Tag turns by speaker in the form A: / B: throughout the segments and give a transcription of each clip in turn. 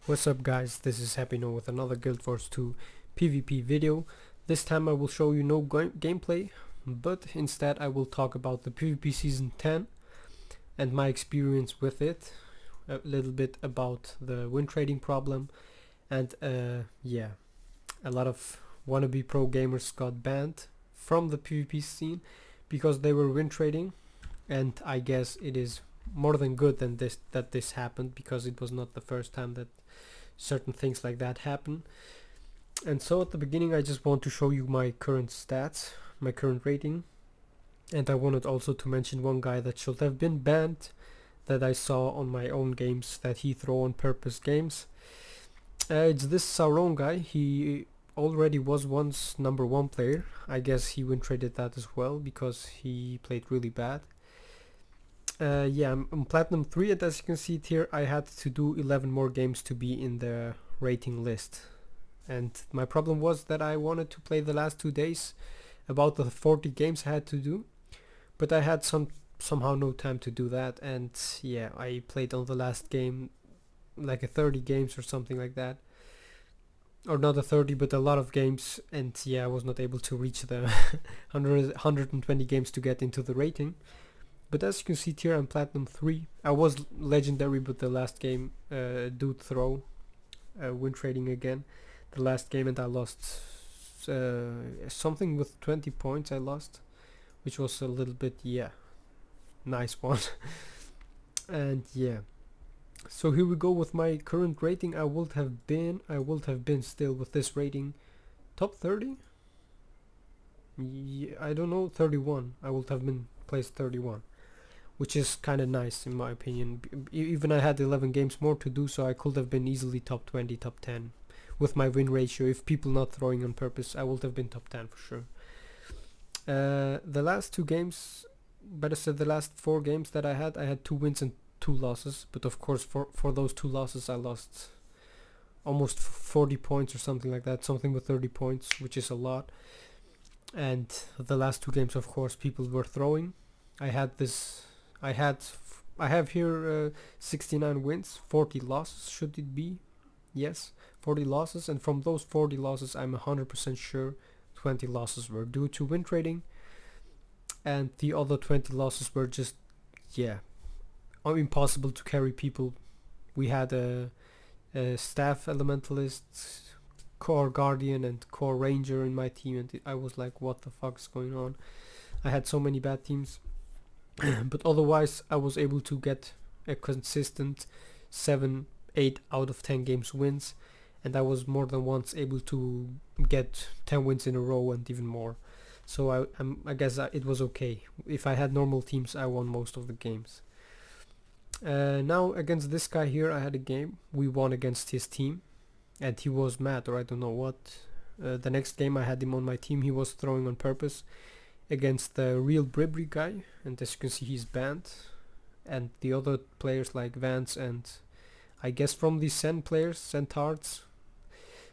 A: What's up guys, this is Happy with another Guild Wars 2 PvP video. This time I will show you no gameplay, but instead I will talk about the PvP Season 10 and my experience with it, a little bit about the win trading problem, and yeah, a lot of wannabe pro gamers got banned from the PvP scene because they were win trading, and I guess it is more than good than that this happened, because it was not the first time that certain things like that happen. And so at the beginning I just want to show you my current stats, my current rating, and I wanted also to mention one guy that should have been banned that I saw on my own games that he throw on purpose games. It's this Sauron guy. He already was once #1 player. I guess he win traded that as well because he played really bad. Yeah, I'm Platinum 3, and as you can see it here, I had to do 11 more games to be in the rating list. And my problem was that I wanted to play the last 2 days, about the 40 games I had to do, but I had somehow no time to do that. And yeah, I played on the last game like a 30 games or something like that, or not a 30 but a lot of games, and yeah, I was not able to reach the 120 games to get into the rating. But as you can see here, I'm Platinum 3. I was Legendary, but the last game dude throw win trading again the last game, and I lost something with 20 points I lost, which was a little bit, yeah, nice one. And yeah, so here we go with my current rating. I would have been still with this rating top 30. Yeah, I don't know, 31. I would have been placed 31, which is kind of nice in my opinion. Even I had 11 games more to do, so I could have been easily top 20, top 10 with my win ratio. If people not throwing on purpose, I would have been top 10 for sure. The last 2 games, better said the last 4 games that I had 2 wins and 2 losses, but of course for those 2 losses I lost almost 40 points or something like that, something with 30 points, which is a lot. And the last 2 games, of course, people were throwing. I have here 69 wins, 40 losses should it be? Yes, 40 losses, and from those 40 losses I'm 100% sure 20 losses were due to win trading, and the other 20 losses were just, yeah, impossible to carry people. We had a staff elementalist, core guardian and core ranger in my team, and I was like, what the fuck is going on? I had so many bad teams. But otherwise I was able to get a consistent 7-8 out of 10 games wins, and I was more than once able to get 10 wins in a row and even more. So I guess it was okay. If I had normal teams, I won most of the games. Now against this guy here I had a game. We won against his team, and he was mad, or I don't know what. The next game I had him on my team. He was throwing on purpose against the real Bribri guy, and as you can see he's banned, and the other players like Vance and I guess from the Centaurs,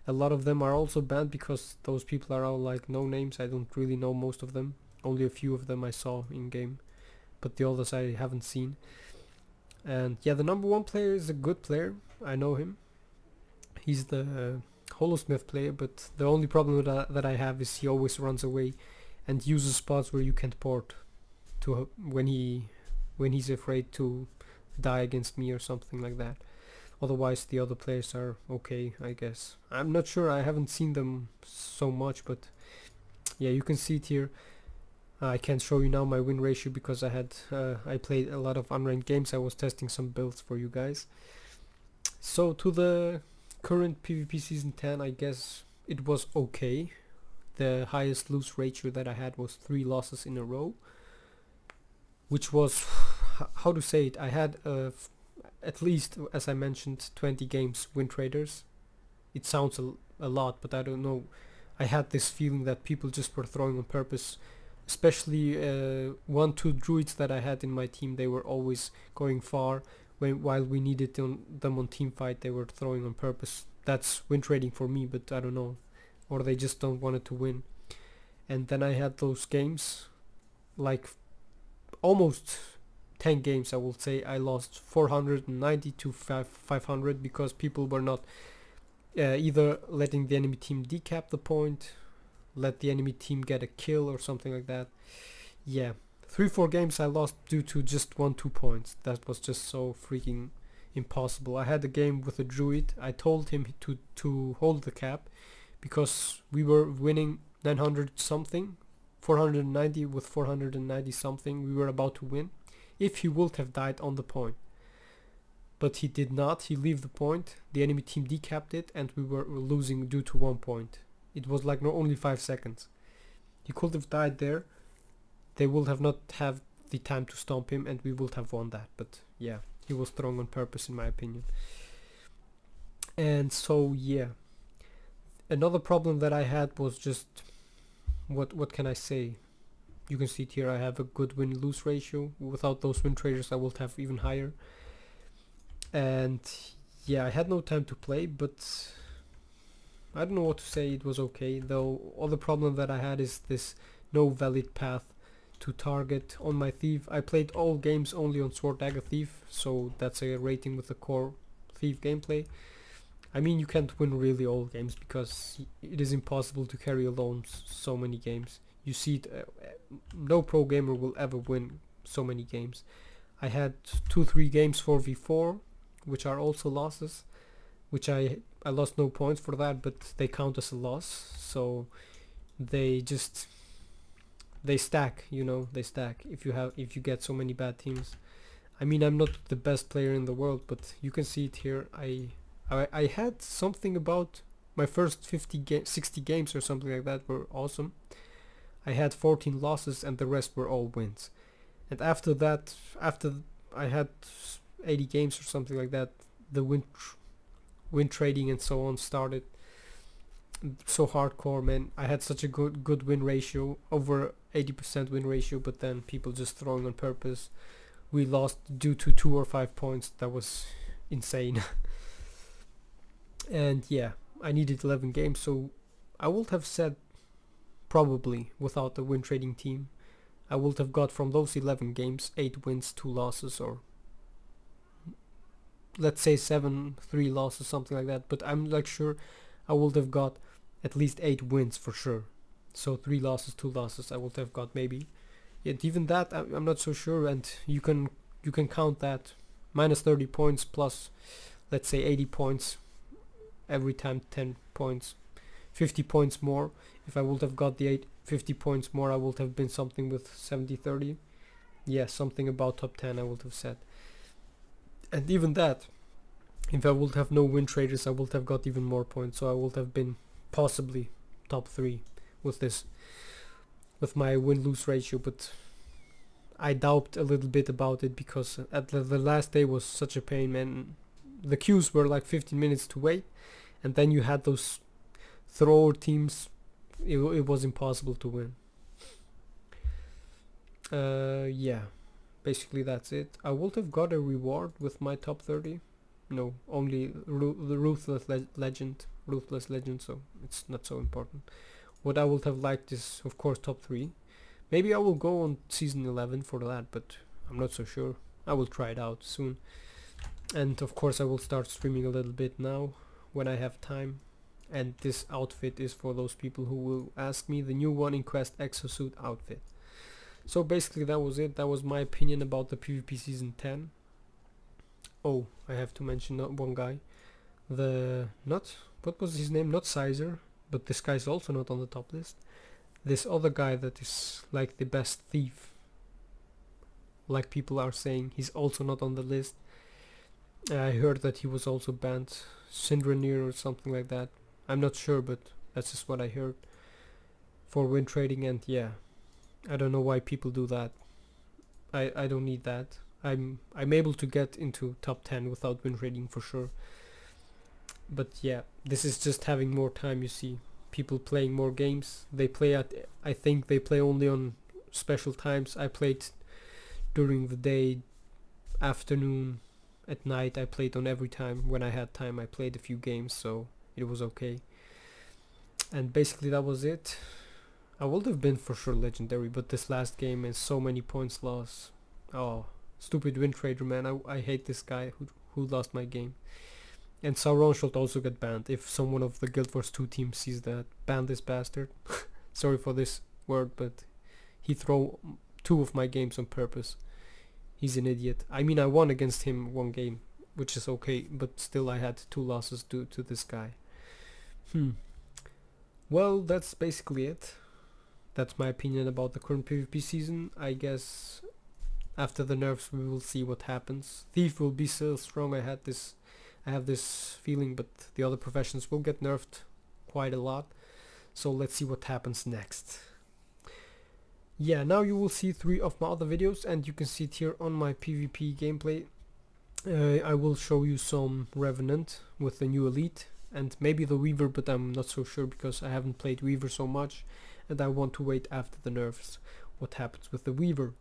A: a lot of them are also banned because those people are all like no names. I don't really know most of them, only a few of them I saw in game, but the others I haven't seen. And yeah, the #1 player is a good player, I know him. He's the Holosmith player, but the only problem that I have is he always runs away and uses spots where you can't port to when he's afraid to die against me or something like that. Otherwise the other players are okay, I guess. I'm not sure, I haven't seen them so much, but yeah, you can see it here. I can't show you now my win ratio because I played a lot of unranked games. I was testing some builds for you guys. So to the current PvP Season 10, I guess it was okay. The highest lose ratio that I had was 3 losses in a row, which was, how to say it, I had at least, as I mentioned, 20 games wintraders. It sounds a lot, but I don't know. I had this feeling that people just were throwing on purpose, especially 1-2 druids that I had in my team. They were always going far while we needed them on team fight. They were throwing on purpose. That's win trading for me, but I don't know, or they just don't want it to win. And then I had those games like almost 10 games I will say I lost 490 to 500 because people were not either letting the enemy team decap the point, let the enemy team get a kill or something like that. Yeah, 3-4 games I lost due to just 1-2 points. That was just so freaking impossible. I had a game with a druid. I told him to hold the cap because we were winning 900 something, 490 with 490 something. We were about to win if he would have died on the point, but he did not. He left the point, the enemy team decapped it, and we were losing due to 1 point. It was like no, only 5 seconds. He could have died there. They would have not have the time to stomp him, and we would have won that. But yeah, he was thrown on purpose in my opinion. And so yeah, another problem that I had was just what can I say? You can see it here. I have a good win-lose ratio. Without those win traders I would have even higher. And yeah, I had no time to play, but I don't know what to say. It was okay. Though other problem that I had is this no valid path to target on my thief. I played all games only on sword dagger thief, so that's a rating with the core thief gameplay. I mean, you can't win really all games because it is impossible to carry alone so many games. You see it, no pro gamer will ever win so many games. I had 2-3 games 4v4, which are also losses, which I lost no points for that, but they count as a loss. So they stack, you know, they stack if you get so many bad teams. I mean, I'm not the best player in the world, but you can see it here. I had something about my first 60 games or something like that were awesome. I had 14 losses and the rest were all wins. And after that, after I had 80 games or something like that, the win trading and so on started. So hardcore, man. I had such a good win ratio, over 80% win ratio, but then people just throwing on purpose. We lost due to 2 or 5 points. That was insane. And yeah, I needed 11 games, so I would have said probably without the win trading team I would have got from those 11 games 8 wins, 2 losses, or let's say 7, 3 losses, something like that. But I'm like sure I would have got at least 8 wins for sure. So 3 losses, 2 losses I would have got maybe. Yet even that I'm not so sure. And you can count that minus 30 points plus let's say 80 points every time, 10 points, 50 points more. If I would have got the 50 points more, I would have been something with 70-30. Yeah, something about top 10 I would have said. And even that, if I would have no win traders, I would have got even more points. So I would have been possibly top 3 with this, with my win-lose ratio. But I doubt a little bit about it because at the last day was such a pain, man. The queues were like 15 minutes to wait, and then you had those thrower teams. It was impossible to win. Yeah, basically that's it. I would have got a reward with my top 30. No, only the Ruthless Legend, so it's not so important. What I would have liked is of course top 3. Maybe I will go on season 11 for that, but I'm not so sure. I will try it out soon. And of course I will start streaming a little bit now when I have time. And this outfit is for those people who will ask me, the new one in Quest exosuit outfit. So basically that was it. That was my opinion about the PvP season 10. Oh, I have to mention one guy. What was his name? Not Sizer, but this guy's also not on the top list. This other guy that is like the best thief, like people are saying, he's also not on the list. I heard that he was also banned, Syndranir or something like that. I'm not sure, but that's just what I heard, for win trading. And yeah, I don't know why people do that. I don't need that. I'm able to get into top 10 without win trading for sure. But yeah, this is just having more time. You see people playing more games. They play at, I think they play only on special times. I played during the day, afternoon, at night. I played on every time. When I had time I played a few games, so it was okay. And basically that was it. I would have been for sure legendary, but this last game and so many points lost. Oh, Stupid wintrader, man. I hate this guy who lost my game. And Sauron should also get banned if someone of the Guild Wars 2 team sees that. Ban this bastard. Sorry for this word, but he throw 2 of my games on purpose. He's an idiot. I mean, I won against him 1 game, which is okay, but still I had 2 losses due to this guy. Well, that's basically it. That's my opinion about the current PvP season. I guess after the nerfs we will see what happens. Thief will be so strong. I have this feeling, but the other professions will get nerfed quite a lot. So let's see what happens next. Yeah, now you will see 3 of my other videos, and you can see it here on my PvP gameplay. I will show you some Revenant with the new elite and maybe the Weaver, but I'm not so sure because I haven't played Weaver so much, and I want to wait after the nerfs what happens with the Weaver.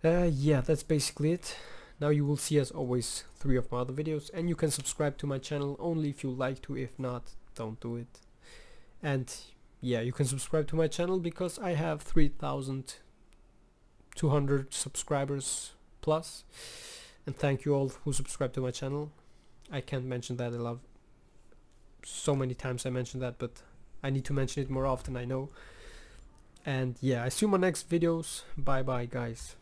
A: Yeah, that's basically it. Now you will see, as always, 3 of my other videos, and you can subscribe to my channel only if you like to. If not, don't do it. And yeah, you can subscribe to my channel because I have 3,200 subscribers plus, and thank you all who subscribe to my channel. I can't mention that, I love so many times I mentioned that, but I need to mention it more often, I know. And yeah, I see you in my next videos. Bye bye guys.